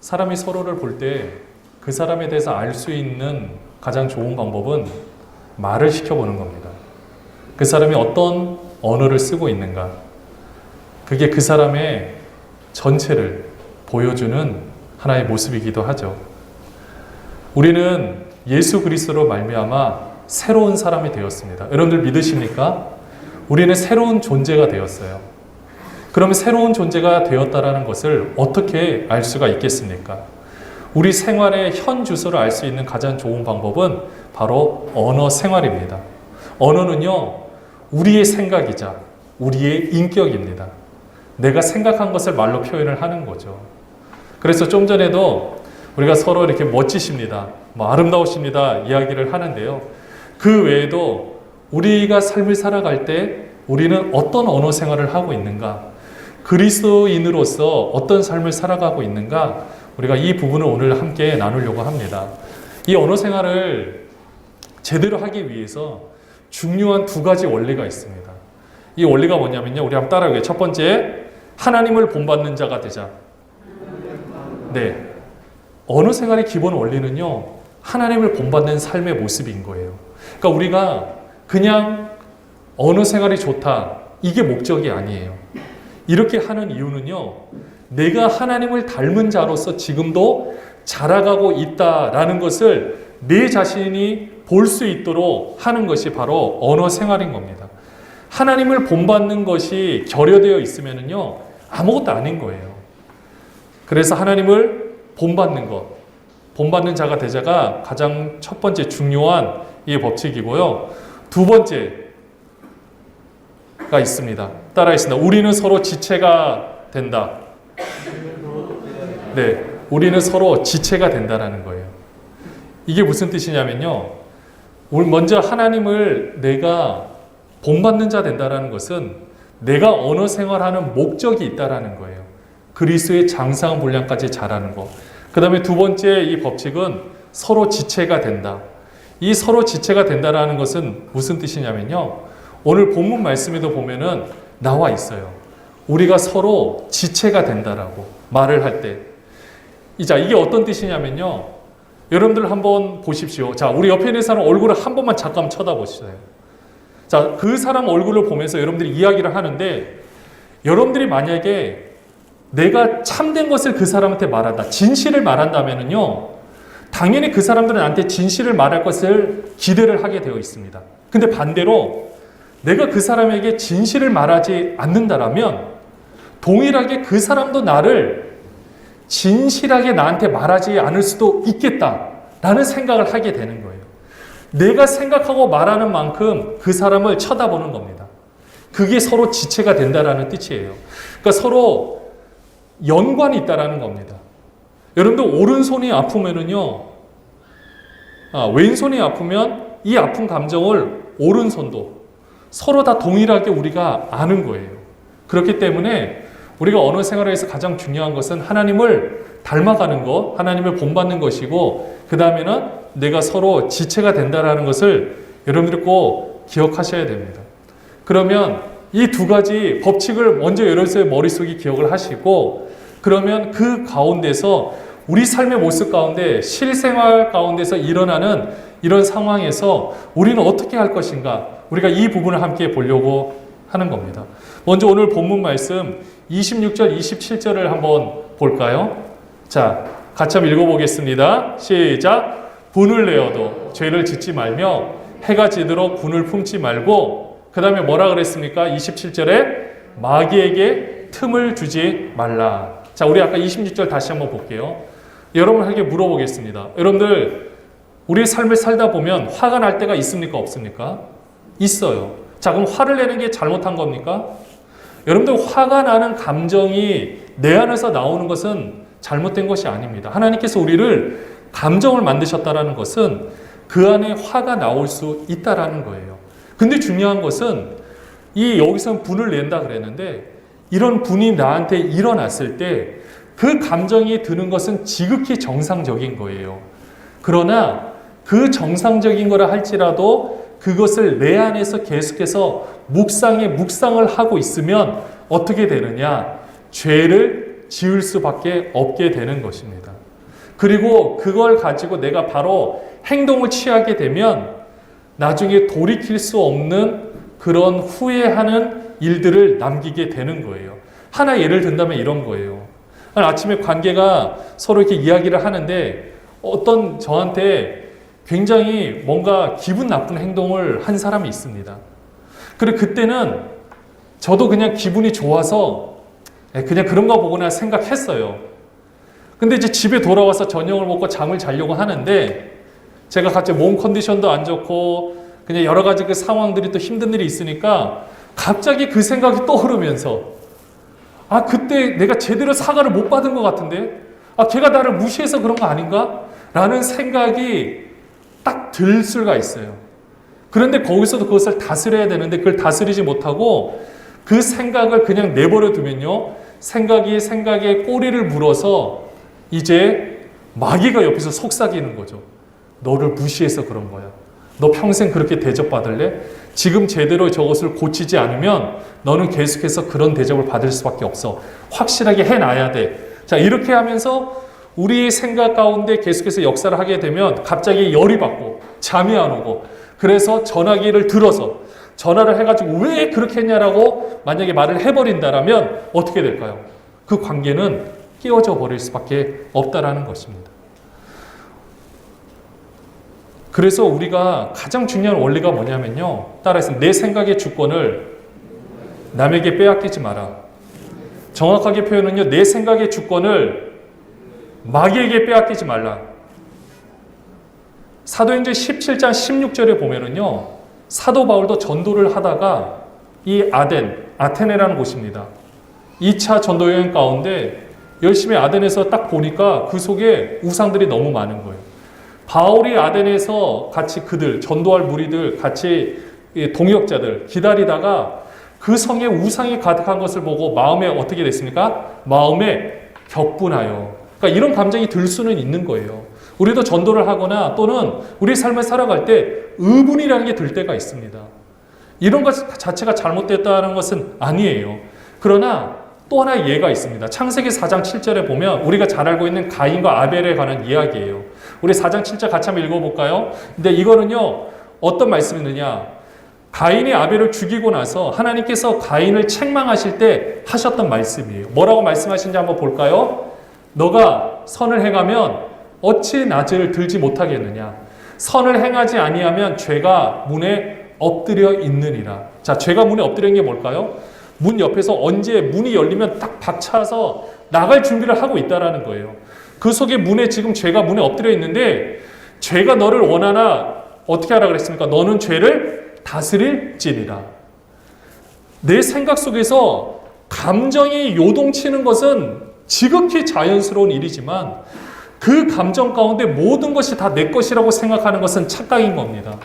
사람이 서로를 볼 때 그 사람에 대해서 알 수 있는 가장 좋은 방법은 말을 시켜보는 겁니다. 그 사람이 어떤 언어를 쓰고 있는가, 그게 그 사람의 전체를 보여주는 하나의 모습이기도 하죠. 우리는 예수 그리스도로 말미암아 새로운 사람이 되었습니다. 여러분들 믿으십니까? 우리는 새로운 존재가 되었어요. 그러면 새로운 존재가 되었다라는 것을 어떻게 알 수가 있겠습니까? 우리 생활의 현 주소를 알 수 있는 가장 좋은 방법은 바로 언어 생활입니다. 언어는요, 우리의 생각이자 우리의 인격입니다. 내가 생각한 것을 말로 표현을 하는 거죠. 그래서 좀 전에도 우리가 서로 이렇게 멋지십니다, 아름다우십니다 이야기를 하는데요. 그 외에도 우리가 삶을 살아갈 때 우리는 어떤 언어 생활을 하고 있는가, 그리스도인으로서 어떤 삶을 살아가고 있는가, 우리가 이 부분을 오늘 함께 나누려고 합니다. 이 언어 생활을 제대로 하기 위해서 중요한 두 가지 원리가 있습니다. 이 원리가 뭐냐면요, 우리 한번 따라해요. 첫 번째, 하나님을 본받는 자가 되자. 네, 언어 생활의 기본 원리는요, 하나님을 본받는 삶의 모습인 거예요. 그러니까 우리가 그냥 언어 생활이 좋다, 이게 목적이 아니에요. 이렇게 하는 이유는요, 내가 하나님을 닮은 자로서 지금도 자라가고 있다라는 것을 내 자신이 볼 수 있도록 하는 것이 바로 언어 생활인 겁니다. 하나님을 본받는 것이 결여되어 있으면요, 아무것도 아닌 거예요. 그래서 하나님을 본받는 것, 본받는 자가 되자가 가장 첫 번째 중요한 이 법칙이고요. 두 번째가 있습니다. 따라하겠습니다. 우리는 서로 지체가 된다. 네, 우리는 서로 지체가 된다는 거예요. 이게 무슨 뜻이냐면요, 먼저 하나님을 내가 본받는 자 된다는 것은 내가 언어 생활하는 목적이 있다는 거예요. 그리스도의 장성한 분량까지 자라는 것. 그 다음에 두 번째 이 법칙은 서로 지체가 된다. 이 서로 지체가 된다는 것은 무슨 뜻이냐면요, 오늘 본문 말씀에도 보면은 나와 있어요. 우리가 서로 지체가 된다라고 말을 할 때. 자, 이게 어떤 뜻이냐면요, 여러분들 한번 보십시오. 자, 우리 옆에 있는 사람 얼굴을 한 번만 잠깐 쳐다보시죠. 자, 그 사람 얼굴을 보면서 여러분들이 이야기를 하는데, 여러분들이 만약에 내가 참된 것을 그 사람한테 말한다, 진실을 말한다면요, 당연히 그 사람들은 나한테 진실을 말할 것을 기대를 하게 되어 있습니다. 근데 반대로 내가 그 사람에게 진실을 말하지 않는다라면 동일하게 그 사람도 나를 진실하게 나한테 말하지 않을 수도 있겠다라는 생각을 하게 되는 거예요. 내가 생각하고 말하는 만큼 그 사람을 쳐다보는 겁니다. 그게 서로 지체가 된다라는 뜻이에요. 그러니까 서로 연관이 있다라는 겁니다. 여러분들 오른손이 아프면은요, 왼손이 아프면 이 아픈 감정을 오른손도 서로 다 동일하게 우리가 아는 거예요. 그렇기 때문에 우리가 언어 생활에서 가장 중요한 것은 하나님을 닮아가는 것, 하나님을 본받는 것이고, 그 다음에는 내가 서로 지체가 된다는 것을 여러분들이 꼭 기억하셔야 됩니다. 그러면 이 두 가지 법칙을 먼저 여러분의 머릿속에 기억을 하시고, 그러면 그 가운데서 우리 삶의 모습 가운데 실생활 가운데서 일어나는 이런 상황에서 우리는 어떻게 할 것인가, 우리가 이 부분을 함께 보려고 하는 겁니다. 먼저 오늘 본문 말씀 26절, 27절을 한번 볼까요? 자, 같이 한번 읽어보겠습니다. 시작. 분을 내어도 죄를 짓지 말며 해가 지도록 분을 품지 말고, 그 다음에 뭐라 그랬습니까? 27절에 마귀에게 틈을 주지 말라. 자, 우리 아까 26절 다시 한번 볼게요. 여러분에게 물어보겠습니다. 여러분들, 우리의 삶을 살다 보면 화가 날 때가 있습니까? 없습니까? 있어요. 자, 그럼 화를 내는 게 잘못한 겁니까? 여러분들, 화가 나는 감정이 내 안에서 나오는 것은 잘못된 것이 아닙니다. 하나님께서 우리를 감정을 만드셨다는 것은 그 안에 화가 나올 수 있다는 거예요. 근데 중요한 것은 여기서는 분을 낸다 그랬는데, 이런 분이 나한테 일어났을 때 그 감정이 드는 것은 지극히 정상적인 거예요. 그러나 그 정상적인 거라 할지라도 그것을 내 안에서 계속해서 묵상을 하고 있으면 어떻게 되느냐? 죄를 지을 수밖에 없게 되는 것입니다. 그리고 그걸 가지고 내가 바로 행동을 취하게 되면 나중에 돌이킬 수 없는 그런 후회하는 일들을 남기게 되는 거예요. 하나 예를 든다면 이런 거예요. 아침에 관계가 서로 이렇게 이야기를 하는데 어떤 저한테 굉장히 뭔가 기분 나쁜 행동을 한 사람이 있습니다. 그리고 그때는 저도 그냥 기분이 좋아서 그냥 그런가 보구나 생각했어요. 근데 이제 집에 돌아와서 저녁을 먹고 잠을 자려고 하는데 제가 갑자기 몸 컨디션도 안 좋고 그냥 여러 가지 그 상황들이 또 힘든 일이 있으니까 갑자기 그 생각이 떠오르면서 그때 내가 제대로 사과를 못 받은 것 같은데 걔가 나를 무시해서 그런 거 아닌가? 라는 생각이 딱 들 수가 있어요. 그런데 거기서도 그것을 다스려야 되는데 그걸 다스리지 못하고 그 생각을 그냥 내버려 두면요. 생각에 꼬리를 물어서 이제 마귀가 옆에서 속삭이는 거죠. 너를 무시해서 그런 거야. 너 평생 그렇게 대접받을래? 지금 제대로 저것을 고치지 않으면 너는 계속해서 그런 대접을 받을 수밖에 없어. 확실하게 해놔야 돼. 자, 이렇게 하면서 우리의 생각 가운데 계속해서 역사를 하게 되면 갑자기 열이 받고 잠이 안 오고 그래서 전화기를 들어서 전화를 해가지고 왜 그렇게 했냐라고 만약에 말을 해버린다라면 어떻게 될까요? 그 관계는 깨어져 버릴 수밖에 없다라는 것입니다. 그래서 우리가 가장 중요한 원리가 뭐냐면요. 따라서 내 생각의 주권을 남에게 빼앗기지 마라. 정확하게 표현은요. 내 생각의 주권을 마귀에게 빼앗기지 말라. 사도행전 17장 16절에 보면은요. 사도 바울도 전도를 하다가 이 아테네라는 곳입니다. 2차 전도 여행 가운데 열심히 아덴에서 딱 보니까 그 속에 우상들이 너무 많은 거예요. 바울이 아덴에서 같이 그들 전도할 무리들 같이 동역자들 기다리다가 그 성에 우상이 가득한 것을 보고 마음에 어떻게 됐습니까? 마음에 격분하여. 그러니까 이런 감정이 들 수는 있는 거예요. 우리도 전도를 하거나 또는 우리 삶을 살아갈 때 의분이라는 게 들 때가 있습니다. 이런 것 자체가 잘못됐다는 것은 아니에요. 그러나 또 하나의 예가 있습니다. 창세기 4장 7절에 보면 우리가 잘 알고 있는 가인과 아벨에 관한 이야기예요. 우리 4장 7절 같이 한번 읽어볼까요? 근데 이거는요, 어떤 말씀이느냐? 가인이 아벨을 죽이고 나서 하나님께서 가인을 책망하실 때 하셨던 말씀이에요. 뭐라고 말씀하신지 한번 볼까요? 너가 선을 행하면 어찌 낯을 들지 못하겠느냐? 선을 행하지 아니하면 죄가 문에 엎드려 있느니라. 자, 죄가 문에 엎드려 있는 게 뭘까요? 문 옆에서 언제 문이 열리면 딱 박차서 나갈 준비를 하고 있다라는 거예요. 그 속에 문에 지금 죄가 문에 엎드려 있는데 죄가 너를 원하나 어떻게 하라 그랬습니까? 너는 죄를 다스릴지니라. 내 생각 속에서 감정이 요동치는 것은 지극히 자연스러운 일이지만 그 감정 가운데 모든 것이 다 내 것이라고 생각하는 것은 착각인 겁니다.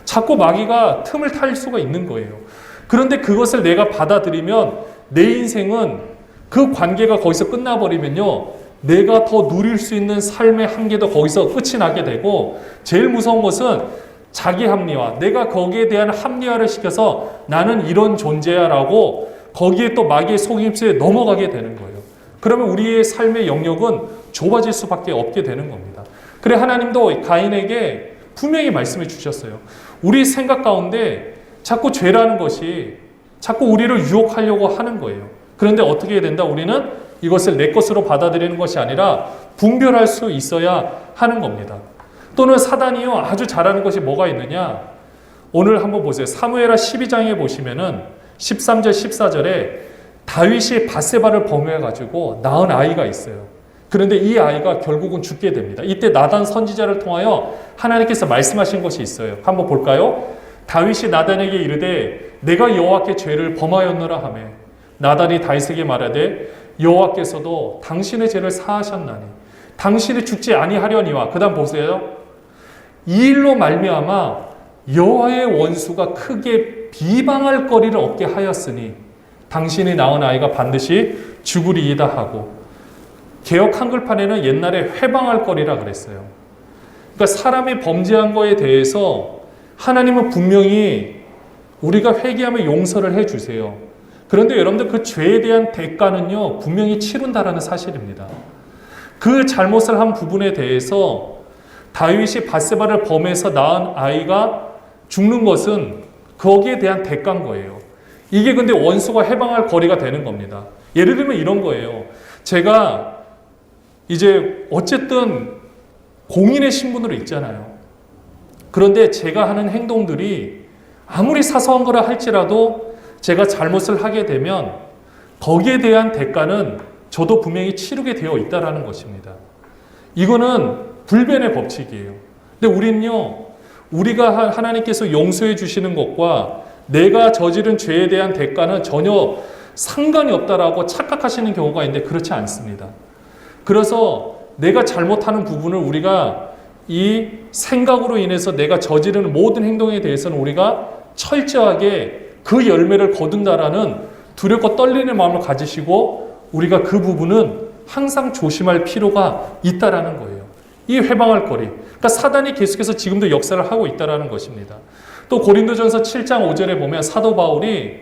자꾸 마귀가 틈을 탈 수가 있는 거예요. 그런데 그것을 내가 받아들이면 내 인생은 그 관계가 거기서 끝나버리면요. 내가 더 누릴 수 있는 삶의 한계도 거기서 끝이 나게 되고 제일 무서운 것은 자기 합리화, 내가 거기에 대한 합리화를 시켜서 나는 이런 존재야 라고 거기에 또 마귀의 속임수에 넘어가게 되는 거예요. 그러면 우리의 삶의 영역은 좁아질 수밖에 없게 되는 겁니다. 그래 하나님도 가인에게 분명히 말씀해 주셨어요. 우리 생각 가운데 자꾸 죄라는 것이 자꾸 우리를 유혹하려고 하는 거예요. 그런데 어떻게 해야 된다? 우리는 이것을 내 것으로 받아들이는 것이 아니라 분별할 수 있어야 하는 겁니다. 또는 사단이요 아주 잘하는 것이 뭐가 있느냐? 오늘 한번 보세요. 사무엘하 12장에 보시면은 13절 14절에 다윗이 밧세바를 범해가지고 낳은 아이가 있어요. 그런데 이 아이가 결국은 죽게 됩니다. 이때 나단 선지자를 통하여 하나님께서 말씀하신 것이 있어요. 한번 볼까요? 다윗이 나단에게 이르되 내가 여호와께 죄를 범하였노라 하매 나단이 다윗에게 말하되 여호와께서도 당신의 죄를 사하셨나니 당신이 죽지 아니하려니와. 그 다음 보세요. 이 일로 말미암아 여호와의 원수가 크게 비방할 거리를 얻게 하였으니 당신이 낳은 아이가 반드시 죽으리이다 하고, 개역 한글판에는 옛날에 회방할 거리라 그랬어요. 그러니까 사람이 범죄한 거에 대해서 하나님은 분명히 우리가 회개하면 용서를 해주세요. 그런데 여러분들 그 죄에 대한 대가는요, 분명히 치른다라는 사실입니다. 그 잘못을 한 부분에 대해서 다윗이 밧세바를 범해서 낳은 아이가 죽는 것은 거기에 대한 대가인 거예요. 이게 근데 원수가 해방할 거리가 되는 겁니다. 예를 들면 이런 거예요. 제가 이제 어쨌든 공인의 신분으로 있잖아요. 그런데 제가 하는 행동들이 아무리 사소한 거라 할지라도 제가 잘못을 하게 되면 거기에 대한 대가는 저도 분명히 치르게 되어 있다는 것입니다. 이거는 불변의 법칙이에요. 근데 우리는요, 우리가 하나님께서 용서해 주시는 것과 내가 저지른 죄에 대한 대가는 전혀 상관이 없다라고 착각하시는 경우가 있는데 그렇지 않습니다. 그래서 내가 잘못하는 부분을 우리가 이 생각으로 인해서 내가 저지르는 모든 행동에 대해서는 우리가 철저하게 그 열매를 거둔다라는 두렵고 떨리는 마음을 가지시고 우리가 그 부분은 항상 조심할 필요가 있다라는 거예요. 이 회방할 거리. 그러니까 사단이 계속해서 지금도 역사를 하고 있다라는 것입니다. 또 고린도전서 7장 5절에 보면 사도 바울이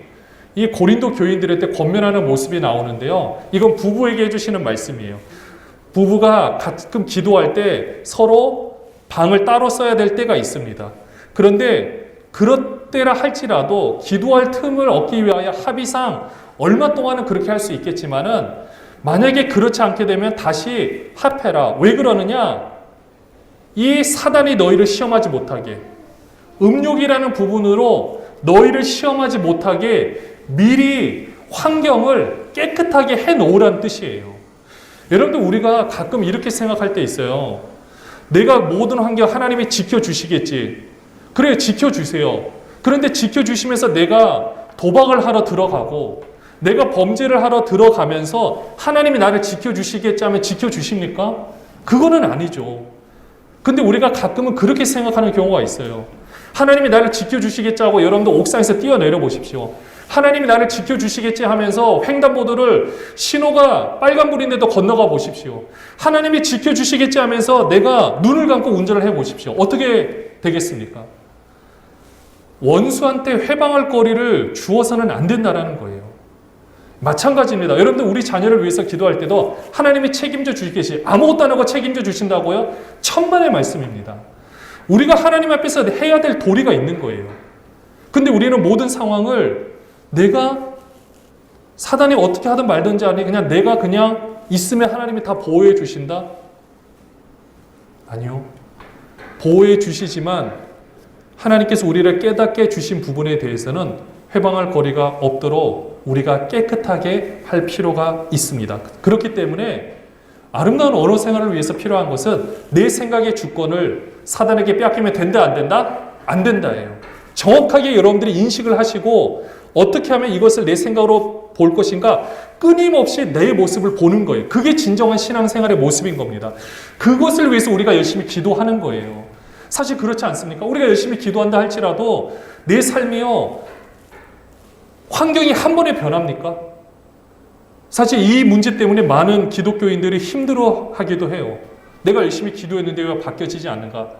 이 고린도 교인들한테 권면하는 모습이 나오는데요. 이건 부부에게 해주시는 말씀이에요. 부부가 가끔 기도할 때 서로 방을 따로 써야 될 때가 있습니다. 그런데 그럴 때라 할지라도 기도할 틈을 얻기 위하여 합의상 얼마 동안은 그렇게 할 수 있겠지만은 만약에 그렇지 않게 되면 다시 합해라. 왜 그러느냐? 이 사단이 너희를 시험하지 못하게, 음욕이라는 부분으로 너희를 시험하지 못하게 미리 환경을 깨끗하게 해놓으라는 뜻이에요. 여러분들 우리가 가끔 이렇게 생각할 때 있어요. 내가 모든 환경 하나님이 지켜주시겠지. 그래, 지켜주세요. 그런데 지켜주시면서 내가 도박을 하러 들어가고 내가 범죄를 하러 들어가면서 하나님이 나를 지켜주시겠지 하면 지켜주십니까? 그거는 아니죠. 근데 우리가 가끔은 그렇게 생각하는 경우가 있어요. 하나님이 나를 지켜주시겠지 하고 여러분도 옥상에서 뛰어내려 보십시오. 하나님이 나를 지켜주시겠지 하면서 횡단보도를 신호가 빨간불인데도 건너가 보십시오. 하나님이 지켜주시겠지 하면서 내가 눈을 감고 운전을 해 보십시오. 어떻게 되겠습니까? 원수한테 회방할 거리를 주어서는 안 된다는 거예요. 마찬가지입니다. 여러분들 우리 자녀를 위해서 기도할 때도 하나님이 책임져 주시겠지. 아무것도 안 하고 책임져 주신다고요? 천만의 말씀입니다. 우리가 하나님 앞에서 해야 될 도리가 있는 거예요. 근데 우리는 모든 상황을 내가 사단이 어떻게 하든 말든지 아니 그냥 내가 그냥 있으면 하나님이 다 보호해 주신다? 아니요. 보호해 주시지만 하나님께서 우리를 깨닫게 주신 부분에 대해서는 회방할 거리가 없도록 우리가 깨끗하게 할 필요가 있습니다. 그렇기 때문에 아름다운 언어 생활을 위해서 필요한 것은 내 생각의 주권을 사단에게 뺏기면 된다 안 된다? 안 된다예요. 정확하게 여러분들이 인식을 하시고 어떻게 하면 이것을 내 생각으로 볼 것인가 끊임없이 내 모습을 보는 거예요. 그게 진정한 신앙생활의 모습인 겁니다. 그것을 위해서 우리가 열심히 기도하는 거예요. 사실 그렇지 않습니까? 우리가 열심히 기도한다 할지라도 내 삶이요 환경이 한 번에 변합니까? 사실 이 문제 때문에 많은 기독교인들이 힘들어하기도 해요. 내가 열심히 기도했는데 왜 바뀌어지지 않는가?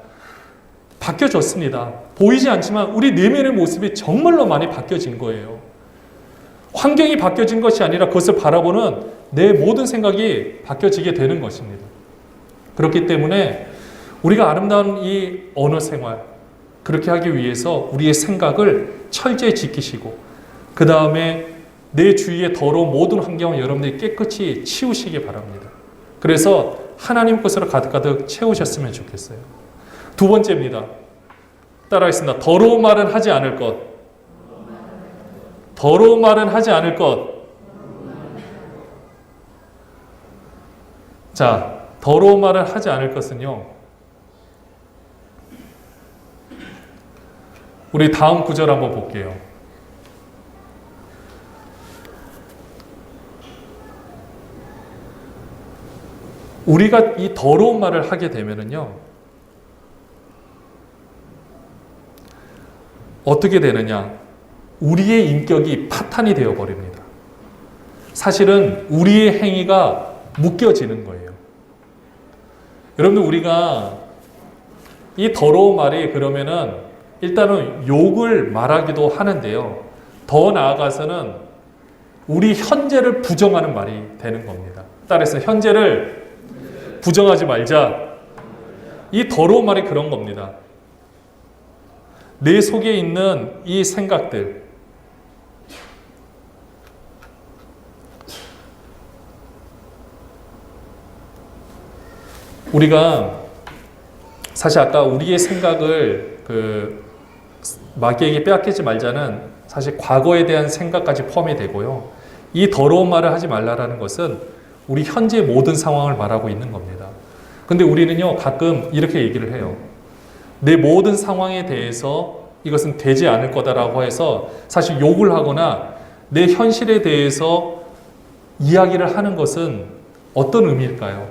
바뀌어졌습니다. 보이지 않지만 우리 내면의 모습이 정말로 많이 바뀌어진 거예요. 환경이 바뀌어진 것이 아니라 그것을 바라보는 내 모든 생각이 바뀌어지게 되는 것입니다. 그렇기 때문에 우리가 아름다운 이 언어 생활 그렇게 하기 위해서 우리의 생각을 철저히 지키시고 그 다음에 내 주위의 더러운 모든 환경을 여러분들이 깨끗이 치우시기 바랍니다. 그래서 하나님 것으로 가득가득 채우셨으면 좋겠어요. 두 번째입니다. 따라하겠습니다. 더러운 말은 하지 않을 것. 더러운 말은 하지 않을 것. 자, 더러운 말은 하지 않을 것은요. 우리 다음 구절 한번 볼게요. 우리가 이 더러운 말을 하게 되면은요, 어떻게 되느냐? 우리의 인격이 파탄이 되어버립니다. 사실은 우리의 행위가 묶여지는 거예요. 여러분들, 우리가 이 더러운 말이 그러면은 일단은 욕을 말하기도 하는데요. 더 나아가서는 우리 현재를 부정하는 말이 되는 겁니다. 따라서 현재를 부정하지 말자. 이 더러운 말이 그런 겁니다. 내 속에 있는 이 생각들, 우리가 사실 아까 우리의 생각을 마귀에게 빼앗기지 말자는 사실 과거에 대한 생각까지 포함이 되고요. 이 더러운 말을 하지 말라라는 것은 우리 현재 모든 상황을 말하고 있는 겁니다. 근데 우리는요, 가끔 이렇게 얘기를 해요. 내 모든 상황에 대해서 이것은 되지 않을 거다라고 해서 사실 욕을 하거나 내 현실에 대해서 이야기를 하는 것은 어떤 의미일까요?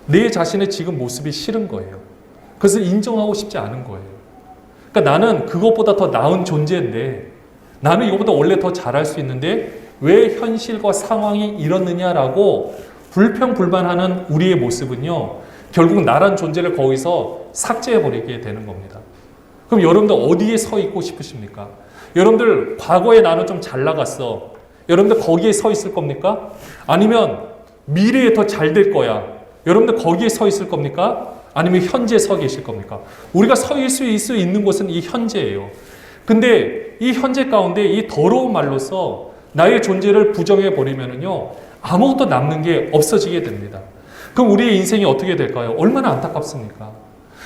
내 자신의 지금 모습이 싫은 거예요. 그것을 인정하고 싶지 않은 거예요. 그러니까 나는 그것보다 더 나은 존재인데, 나는 이것보다 원래 더 잘할 수 있는데 왜 현실과 상황이 이렇느냐라고 불평불만하는 우리의 모습은요, 결국 나란 존재를 거기서 삭제해버리게 되는 겁니다. 그럼 여러분들 어디에 서 있고 싶으십니까? 여러분들 과거에 나는 좀 잘 나갔어. 여러분들 거기에 서 있을 겁니까? 아니면 미래에 더 잘 될 거야. 여러분들 거기에 서 있을 겁니까? 아니면 현재에 서 계실 겁니까? 우리가 서 있을 수 있는 곳은 이 현재예요. 근데 이 현재 가운데 이 더러운 말로서 나의 존재를 부정해 버리면은요, 아무것도 남는 게 없어지게 됩니다. 그럼 우리의 인생이 어떻게 될까요? 얼마나 안타깝습니까?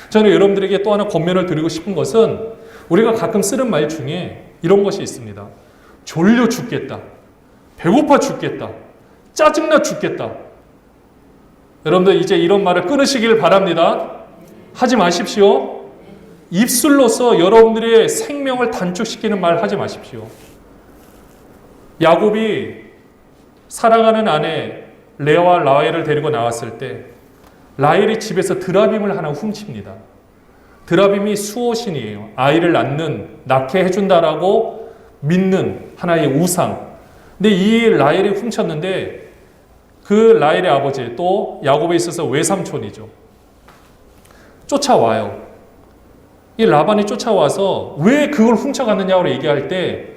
저는 여러분들에게 또 하나 권면을 드리고 싶은 것은 우리가 가끔 쓰는 말 중에 이런 것이 있습니다. 졸려 죽겠다. 배고파 죽겠다. 짜증나 죽겠다. 여러분들 이제 이런 말을 끊으시길 바랍니다. 하지 마십시오. 입술로서 여러분들의 생명을 단축시키는 말 하지 마십시오. 야곱이 사랑하는 아내 레아와 라헬을 데리고 나왔을 때 라헬이 집에서 드라빔을 하나 훔칩니다. 드라빔이 수호신이에요. 아이를 낳게 해준다라고 믿는 하나의 우상. 근데 이 라헬이 훔쳤는데 그 라헬의 아버지 또 야곱에 있어서 외삼촌이죠. 쫓아와요. 이 라반이 쫓아와서 왜 그걸 훔쳐갔느냐고 얘기할 때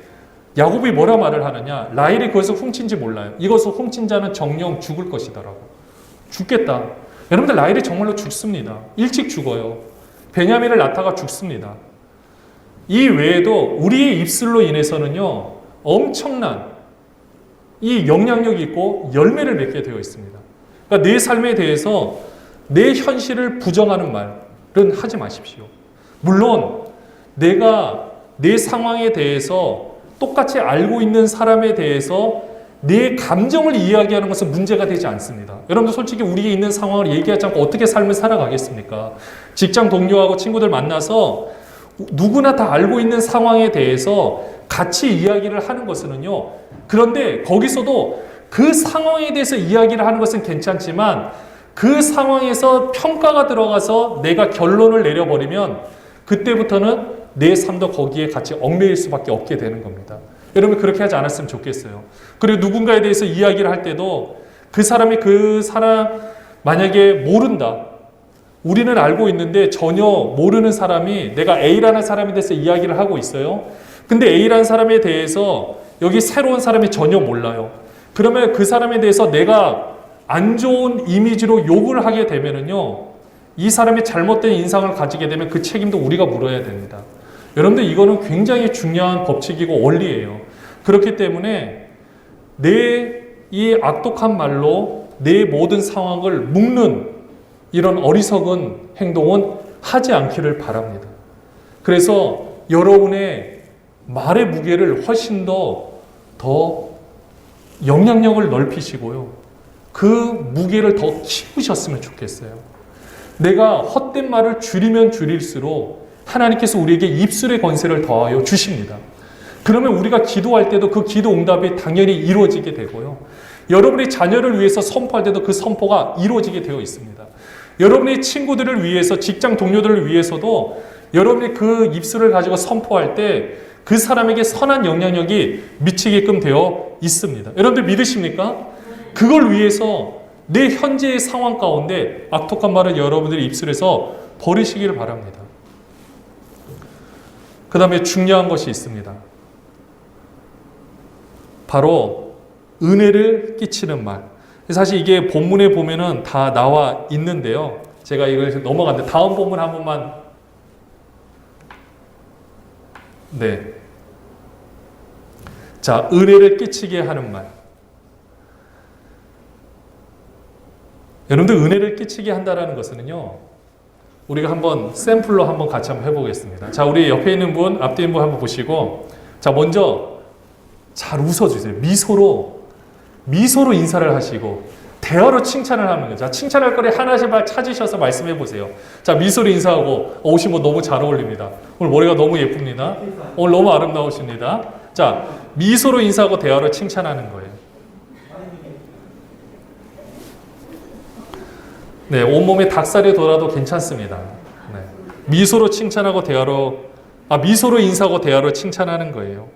야곱이 뭐라 말을 하느냐? 라헬이 그것을 훔친지 몰라요. 이것을 훔친 자는 정령 죽을 것이더라고. 죽겠다. 여러분들 라헬이 정말로 죽습니다. 일찍 죽어요. 베냐민을 낳다가 죽습니다. 이 외에도 우리의 입술로 인해서는요, 엄청난 이 영향력이 있고 열매를 맺게 되어 있습니다. 그러니까 내 삶에 대해서 내 현실을 부정하는 말은 하지 마십시오. 물론 내가 내 상황에 대해서 똑같이 알고 있는 사람에 대해서 내 감정을 이야기하는 것은 문제가 되지 않습니다. 여러분들 솔직히 우리에 있는 상황을 얘기하지 않고 어떻게 삶을 살아가겠습니까? 직장 동료하고 친구들 만나서 누구나 다 알고 있는 상황에 대해서 같이 이야기를 하는 것은요. 그런데 거기서도 그 상황에 대해서 이야기를 하는 것은 괜찮지만 그 상황에서 평가가 들어가서 내가 결론을 내려버리면 그때부터는 내 삶도 거기에 같이 얽매일 수밖에 없게 되는 겁니다. 여러분 그렇게 하지 않았으면 좋겠어요. 그리고 누군가에 대해서 이야기를 할 때도 그 사람 만약에 모른다. 우리는 알고 있는데 전혀 모르는 사람이 내가 A라는 사람에 대해서 이야기를 하고 있어요. 근데 A라는 사람에 대해서 여기 새로운 사람이 전혀 몰라요. 그러면 그 사람에 대해서 내가 안 좋은 이미지로 욕을 하게 되면은요, 이 사람이 잘못된 인상을 가지게 되면 그 책임도 우리가 물어야 됩니다. 여러분들 이거는 굉장히 중요한 법칙이고 원리예요. 그렇기 때문에 내 이 악독한 말로 내 모든 상황을 묶는 이런 어리석은 행동은 하지 않기를 바랍니다. 그래서 여러분의 말의 무게를 훨씬 더 영향력을 넓히시고요. 그 무게를 더 키우셨으면 좋겠어요. 내가 헛된 말을 줄이면 줄일수록 하나님께서 우리에게 입술의 권세를 더하여 주십니다. 그러면 우리가 기도할 때도 그 기도 응답이 당연히 이루어지게 되고요. 여러분의 자녀를 위해서 선포할 때도 그 선포가 이루어지게 되어 있습니다. 여러분의 친구들을 위해서, 직장 동료들을 위해서도 여러분이 그 입술을 가지고 선포할 때 그 사람에게 선한 영향력이 미치게끔 되어 있습니다. 여러분들 믿으십니까? 그걸 위해서 내 현재의 상황 가운데 악독한 말을 여러분들의 입술에서 버리시기를 바랍니다. 그 다음에 중요한 것이 있습니다. 바로 은혜를 끼치는 말. 사실 이게 본문에 보면은 다 나와 있는데요. 제가 이걸 넘어갔는데 다음 본문 한 번만. 네. 자, 은혜를 끼치게 하는 말. 여러분들 은혜를 끼치게 한다라는 것은요. 우리가 한번 샘플로 한번 같이 한번 해보겠습니다. 자, 우리 옆에 있는 분, 앞뒤 있는 분 한번 보시고, 자, 먼저 잘 웃어주세요. 미소로 인사를 하시고 대화로 칭찬을 하는 거죠. 자, 칭찬할 거리 하나씩 찾으셔서 말씀해 보세요. 자, 미소로 인사하고 옷이 뭐 너무 잘 어울립니다. 오늘 머리가 너무 예쁩니다. 오늘 너무 아름다우십니다. 자, 미소로 인사하고 대화로 칭찬하는 거예요. 네, 온몸에 닭살이 돌아도 괜찮습니다. 네. 미소로 칭찬하고 미소로 인사하고 대화로 칭찬하는 거예요.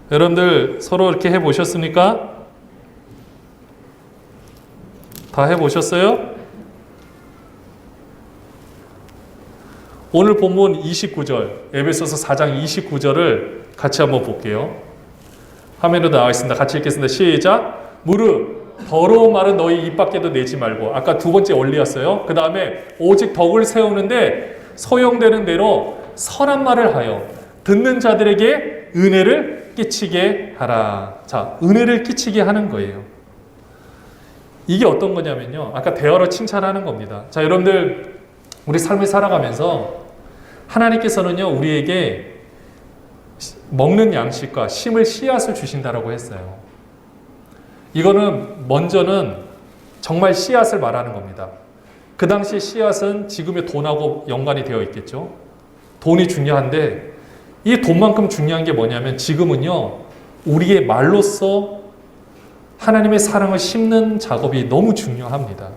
여러분들 서로 이렇게 해보셨습니까? 다 해보셨어요? 오늘 본문 29절, 에베소서 4장 29절을 같이 한번 볼게요. 화면에 나와 있습니다. 같이 읽겠습니다. 시작! 무릇 더러운 말은 너희 입 밖에도 내지 말고, 아까 두 번째 원리였어요. 그 다음에 오직 덕을 세우는데 소용되는 대로 선한 말을 하여 듣는 자들에게 은혜를 끼치게 하라. 자, 은혜를 끼치게 하는 거예요. 이게 어떤 거냐면요. 아까 대화로 칭찬하는 겁니다. 자, 여러분들 우리 삶을 살아가면서 하나님께서는요, 우리에게 먹는 양식과 심을 씨앗을 주신다라고 했어요. 이거는 먼저는 정말 씨앗을 말하는 겁니다. 그 당시 씨앗은 지금의 돈하고 연관이 되어 있겠죠. 돈이 중요한데 이 돈만큼 중요한 게 뭐냐면 지금은요, 우리의 말로써 하나님의 사랑을 심는 작업이 너무 중요합니다.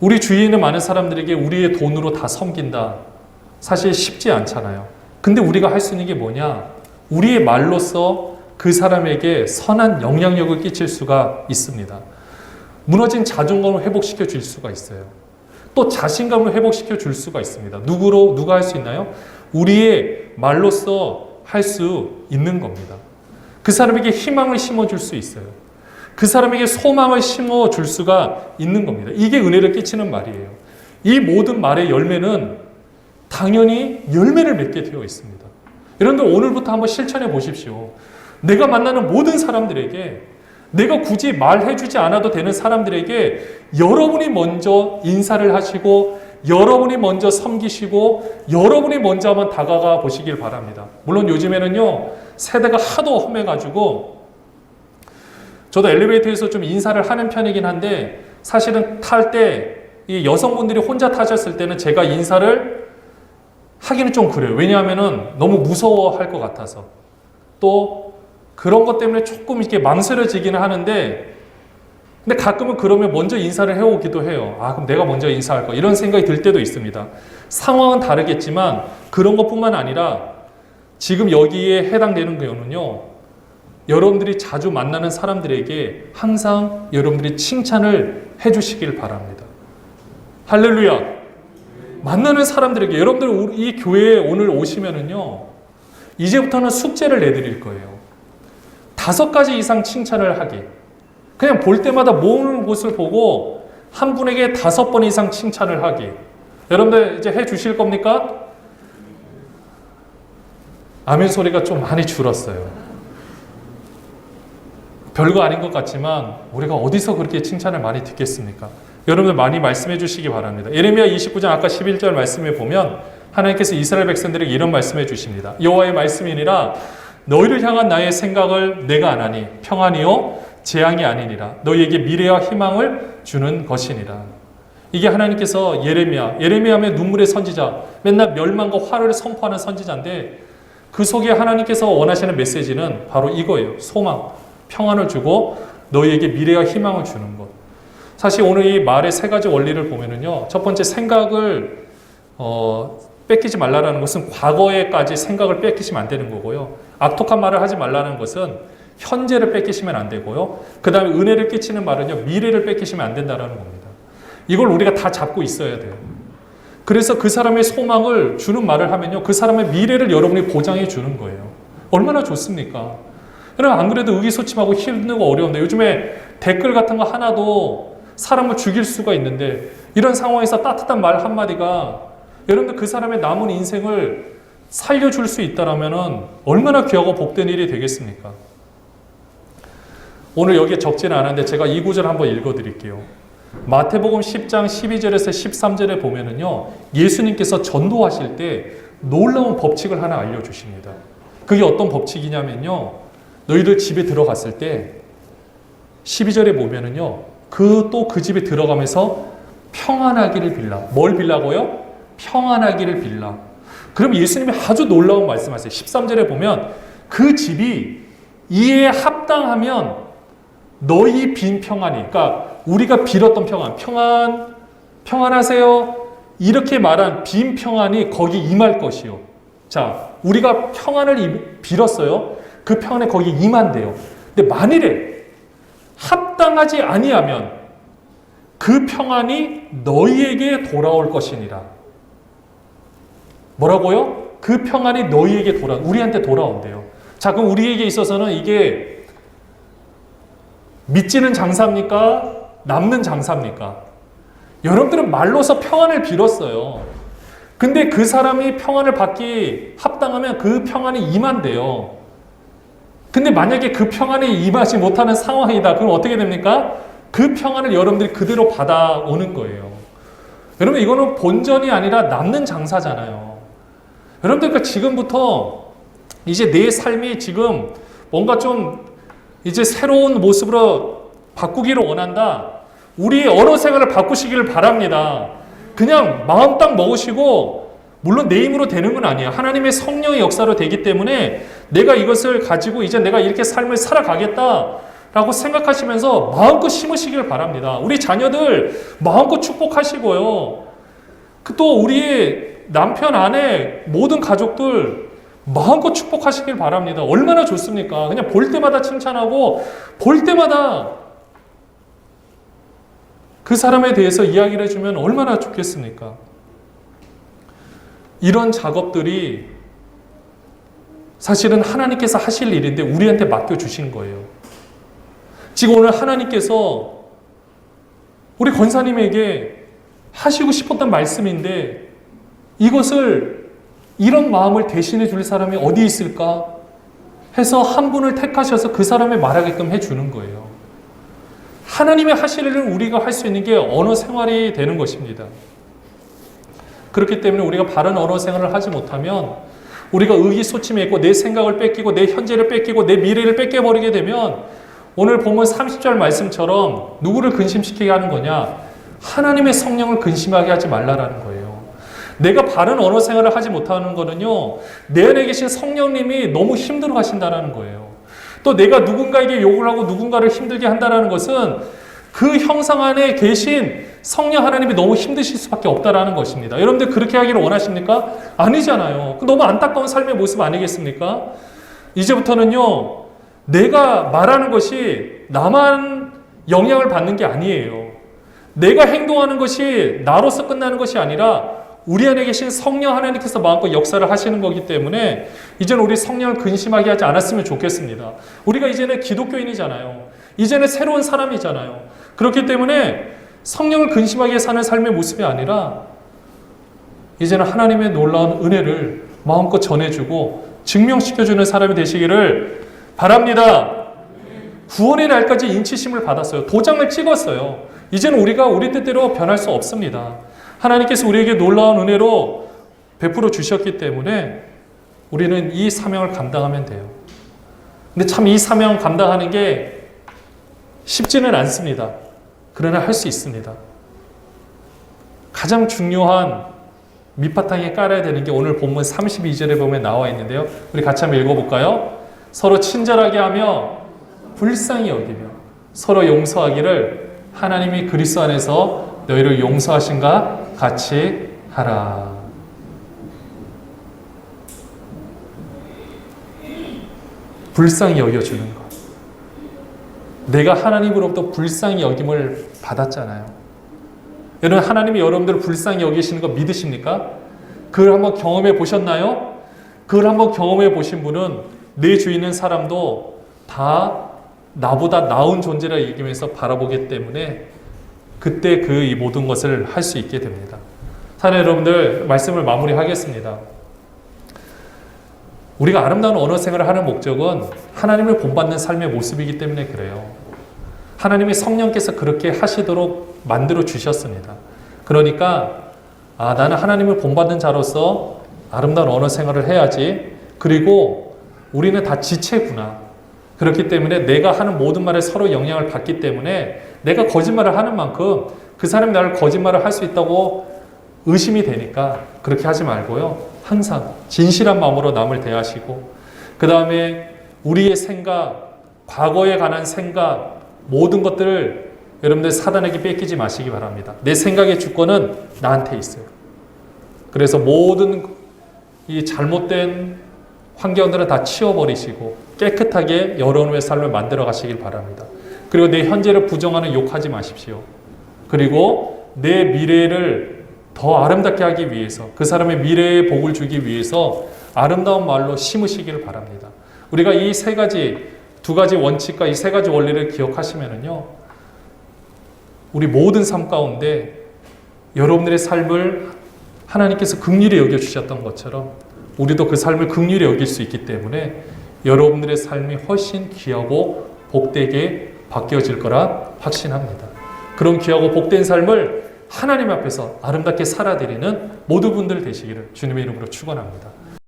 우리 주위에 있는 많은 사람들에게 우리의 돈으로 다 섬긴다. 사실 쉽지 않잖아요. 근데 우리가 할 수 있는 게 뭐냐? 우리의 말로써 그 사람에게 선한 영향력을 끼칠 수가 있습니다. 무너진 자존감을 회복시켜 줄 수가 있어요. 또 자신감을 회복시켜 줄 수가 있습니다. 누가 할 수 있나요? 우리의 말로써 할 수 있는 겁니다. 그 사람에게 희망을 심어줄 수 있어요. 그 사람에게 소망을 심어줄 수가 있는 겁니다. 이게 은혜를 끼치는 말이에요. 이 모든 말의 열매는 당연히 열매를 맺게 되어 있습니다. 여러분들 오늘부터 한번 실천해 보십시오. 내가 만나는 모든 사람들에게, 내가 굳이 말해주지 않아도 되는 사람들에게 여러분이 먼저 인사를 하시고, 여러분이 먼저 섬기시고, 여러분이 먼저 한번 다가가 보시길 바랍니다. 물론 요즘에는요, 세대가 하도 험해가지고 저도 엘리베이터에서 좀 인사를 하는 편이긴 한데, 사실은 탈 때 이 여성분들이 혼자 타셨을 때는 제가 인사를 하기는 좀 그래요. 왜냐하면은 너무 무서워할 것 같아서. 또 그런 것 때문에 조금 이렇게 망설여지기는 하는데, 근데 가끔은 그러면 먼저 인사를 해오기도 해요. 아, 그럼 내가 먼저 인사할 거. 이런 생각이 들 때도 있습니다. 상황은 다르겠지만 그런 것뿐만 아니라 지금 여기에 해당되는 경우는요, 여러분들이 자주 만나는 사람들에게 항상 여러분들이 칭찬을 해주시길 바랍니다. 할렐루야. 만나는 사람들에게, 여러분들 이 교회에 오늘 오시면은요, 이제부터는 숙제를 내드릴 거예요. 5가지 이상 칭찬을 하기. 그냥 볼 때마다 모든 곳을 보고 한 분에게 5번 이상 칭찬을 하기. 여러분들 이제 해 주실 겁니까? 아멘 소리가 좀 많이 줄었어요. 별거 아닌 것 같지만 우리가 어디서 그렇게 칭찬을 많이 듣겠습니까? 여러분들 많이 말씀해 주시기 바랍니다. 예레미야 29장 아까 11절 말씀에 보면 하나님께서 이스라엘 백성들에게 이런 말씀해 주십니다. 여호와의 말씀이니라 너희를 향한 나의 생각을 내가 아나니 평안이요 재앙이 아니니라. 너희에게 미래와 희망을 주는 것이니라. 이게 하나님께서 예레미야면 눈물의 선지자, 맨날 멸망과 화를 선포하는 선지자인데 그 속에 하나님께서 원하시는 메시지는 바로 이거예요. 소망, 평안을 주고 너희에게 미래와 희망을 주는 것. 사실 오늘 이 말의 3가지 원리를 보면은요, 첫 번째 생각을 뺏기지 말라는 것은 과거에까지 생각을 뺏기시면 안 되는 거고요. 악독한 말을 하지 말라는 것은 현재를 뺏기시면 안 되고요. 그 다음에 은혜를 끼치는 말은요, 미래를 뺏기시면 안 된다는 겁니다. 이걸 우리가 다 잡고 있어야 돼요. 그래서 그 사람의 소망을 주는 말을 하면요, 그 사람의 미래를 여러분이 보장해 주는 거예요. 얼마나 좋습니까? 여러분 안 그래도 의기소침하고 힘들고 어려운데 요즘에 댓글 같은 거 하나도 사람을 죽일 수가 있는데 이런 상황에서 따뜻한 말 한마디가 여러분들 그 사람의 남은 인생을 살려줄 수 있다라면 얼마나 귀하고 복된 일이 되겠습니까? 오늘 여기에 적지는 않았는데 제가 이 구절 한번 읽어드릴게요. 마태복음 10장 12절에서 13절에 보면은요, 예수님께서 전도하실 때 놀라운 법칙을 하나 알려주십니다. 그게 어떤 법칙이냐면요, 너희들 집에 들어갔을 때 12절에 보면은요, 그 집에 들어가면서 평안하기를 빌라. 뭘 빌라고요? 평안하기를 빌라. 그럼 예수님이 아주 놀라운 말씀하세요. 13절에 보면 그 집이 이에 합당하면 너희 빈 평안이, 그러니까 우리가 빌었던 평안하세요. 이렇게 말한 빈 평안이 거기 임할 것이요. 자, 우리가 평안을 빌었어요. 그 평안에 거기 임한대요. 근데 만일에 합당하지 아니하면 그 평안이 너희에게 돌아올 것이니라. 뭐라고요? 그 평안이 너희에게 우리한테 돌아온대요. 자, 그럼 우리에게 있어서는 이게 믿지는 장사입니까? 남는 장사입니까? 여러분들은 말로서 평안을 빌었어요. 근데 그 사람이 평안을 받기 합당하면 그 평안이 임한대요. 근데 만약에 그 평안이 임하지 못하는 상황이다. 그럼 어떻게 됩니까? 그 평안을 여러분들이 그대로 받아오는 거예요. 여러분, 이거는 본전이 아니라 남는 장사잖아요. 여러분들, 그러니까 지금부터 이제 내 삶이 지금 뭔가 좀 이제 새로운 모습으로 바꾸기를 원한다. 우리 언어 생활을 바꾸시기를 바랍니다. 그냥 마음 딱 먹으시고, 물론 내 힘으로 되는 건 아니에요. 하나님의 성령의 역사로 되기 때문에 내가 이것을 가지고 이제 내가 이렇게 삶을 살아가겠다라고 생각하시면서 마음껏 심으시길 바랍니다. 우리 자녀들 마음껏 축복하시고요. 또 우리의 남편, 아내, 모든 가족들 마음껏 축복하시길 바랍니다. 얼마나 좋습니까? 그냥 볼 때마다 칭찬하고 볼 때마다 그 사람에 대해서 이야기를 해주면 얼마나 좋겠습니까? 이런 작업들이 사실은 하나님께서 하실 일인데 우리한테 맡겨주신 거예요. 지금 오늘 하나님께서 우리 권사님에게 하시고 싶었던 말씀인데 이것을 이런 마음을 대신해 줄 사람이 어디 있을까 해서 한 분을 택하셔서 그 사람의 말하게끔 해주는 거예요. 하나님의 하실 일을 우리가 할 수 있는 게 언어 생활이 되는 것입니다. 그렇기 때문에 우리가 바른 언어 생활을 하지 못하면 우리가 의기소침해 있고 내 생각을 뺏기고 내 현재를 뺏기고 내 미래를 뺏겨버리게 되면 오늘 본문 30절 말씀처럼 누구를 근심시키게 하는 거냐? 하나님의 성령을 근심하게 하지 말라라는 거예요. 내가 바른 언어 생활을 하지 못하는 거는요, 내 안에 계신 성령님이 너무 힘들어 하신다는 거예요. 또 내가 누군가에게 욕을 하고 누군가를 힘들게 한다는 것은 그 형상 안에 계신 성령 하나님이 너무 힘드실 수밖에 없다라는 것입니다. 여러분들 그렇게 하기를 원하십니까? 아니잖아요. 너무 안타까운 삶의 모습 아니겠습니까? 이제부터는요, 내가 말하는 것이 나만 영향을 받는 게 아니에요. 내가 행동하는 것이 나로서 끝나는 것이 아니라 우리 안에 계신 성령 하나님께서 마음껏 역사를 하시는 거기 때문에 이제는 우리 성령을 근심하게 하지 않았으면 좋겠습니다. 우리가 이제는 기독교인이잖아요. 이제는 새로운 사람이잖아요. 그렇기 때문에 성령을 근심하게 사는 삶의 모습이 아니라 이제는 하나님의 놀라운 은혜를 마음껏 전해주고 증명시켜주는 사람이 되시기를 바랍니다. 구원의 날까지 인치심을 받았어요. 도장을 찍었어요. 이제는 우리가 우리 뜻대로 변할 수 없습니다. 하나님께서 우리에게 놀라운 은혜로 베풀어 주셨기 때문에 우리는 이 사명을 감당하면 돼요. 근데 참 이 사명 감당하는 게 쉽지는 않습니다. 그러나 할 수 있습니다. 가장 중요한 밑바탕에 깔아야 되는 게 오늘 본문 32절에 보면 나와 있는데요. 우리 같이 한번 읽어볼까요? 서로 친절하게 하며 불쌍히 여기며 서로 용서하기를 하나님이 그리스도 안에서 너희를 용서하신가 같이 하라. 불쌍히 여겨주는 것. 내가 하나님으로부터 불쌍히 여김을 받았잖아요. 여러분, 하나님이 여러분들을 불쌍히 여기시는 거 믿으십니까? 그걸 한번 경험해 보셨나요? 그걸 한번 경험해 보신 분은 내 주위에 있는 사람도 다 나보다 나은 존재라 여기면서 바라보기 때문에 그때 이 모든 것을 할 수 있게 됩니다. 사랑하는 여러분들, 말씀을 마무리하겠습니다. 우리가 아름다운 언어 생활을 하는 목적은 하나님을 본받는 삶의 모습이기 때문에 그래요. 하나님이 성령께서 그렇게 하시도록 만들어 주셨습니다. 그러니까 나는 하나님을 본받는 자로서 아름다운 언어 생활을 해야지. 그리고 우리는 다 지체구나. 그렇기 때문에 내가 하는 모든 말에 서로 영향을 받기 때문에 내가 거짓말을 하는 만큼 그 사람이 나를 거짓말을 할 수 있다고 의심이 되니까 그렇게 하지 말고요. 항상 진실한 마음으로 남을 대하시고, 그 다음에 우리의 생각, 과거에 관한 생각, 모든 것들을 여러분들 사단에게 뺏기지 마시기 바랍니다. 내 생각의 주권은 나한테 있어요. 그래서 모든 이 잘못된 환경들은 다 치워버리시고 깨끗하게 여러분의 삶을 만들어 가시길 바랍니다. 그리고 내 현재를 부정하는 욕하지 마십시오. 그리고 내 미래를 더 아름답게 하기 위해서, 그 사람의 미래에 복을 주기 위해서 아름다운 말로 심으시기를 바랍니다. 우리가 이 두 가지 원칙과 이 세 가지 원리를 기억하시면은요, 우리 모든 삶 가운데 여러분들의 삶을 하나님께서 긍휼히 여겨주셨던 것처럼 우리도 그 삶을 긍휼히 여길 수 있기 때문에 여러분들의 삶이 훨씬 귀하고 복되게 바뀌어질 거라 확신합니다. 그런 귀하고 복된 삶을 하나님 앞에서 아름답게 살아드리는 모든 분들 되시기를 주님의 이름으로 축원합니다.